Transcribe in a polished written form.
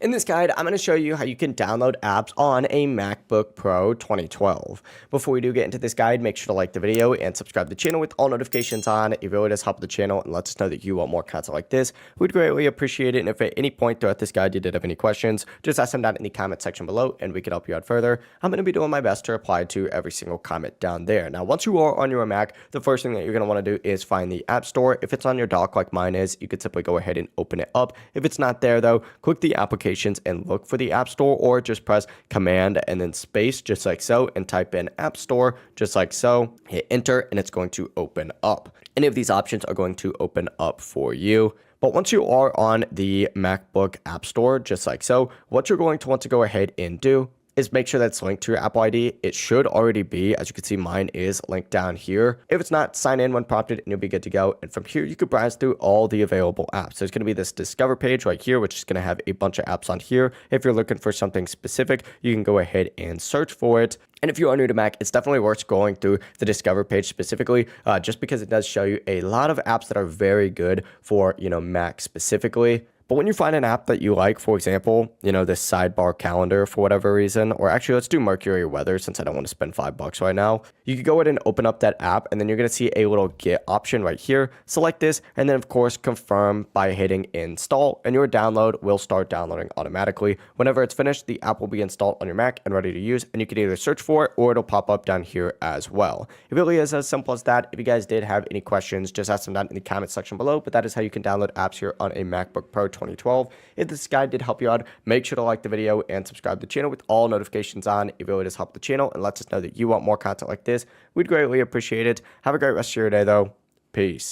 In this guide, I'm going to show you how you can download apps on a MacBook Pro 2012. Before we do get into this guide, make sure to like the video and subscribe to the channel with all notifications on. It really does help the channel and lets us know that you want more content like this. We'd greatly appreciate it. And if at any point throughout this guide you did have any questions, just ask them down in the comment section below and we can help you out further. I'm going to be doing my best to reply to every single comment down there. Now, once you are on your Mac, the first thing that you're going to want to do is find the App Store. If it's on your dock like mine is, you could simply go ahead and open it up. If it's not there though, click the applications and look for the App Store, or just press Command and then space just like so and type in App Store just like so, hit enter, and it's going to open up. Any of these options are going to open up for you. But once you are on the MacBook App Store just like so, what you're going to want to go ahead and do is make sure that's linked to your Apple ID. It should already be. As you can see, mine is linked down here. If it's not, sign in when prompted and you'll be good to go. And from here, you can browse through all the available apps. There's going to be this Discover page right here, which is going to have a bunch of apps on here. If you're looking for something specific, you can go ahead and search for it. And if you are new to Mac, it's definitely worth going through the Discover page specifically, just because it does show you a lot of apps that are very good for, Mac specifically. But when you find an app that you like, for example, this sidebar calendar for whatever reason, or actually let's do Mercury weather since I don't want to spend $5 right now, you can go ahead and open up that app and then you're going to see a little get option right here. Select this and then of course confirm by hitting install, and your download will start downloading automatically. Whenever it's finished, the app will be installed on your Mac and ready to use, and you can either search for it or it'll pop up down here as well. It really is as simple as that. If you guys did have any questions, just ask them down in the comment section below, but that is how you can download apps here on a MacBook Pro 2012. If this guide did help you out, make sure to like the video and subscribe to the channel with all notifications on. It really does help the channel and lets us know that you want more content like this. We'd greatly appreciate it. Have a great rest of your day though. Peace.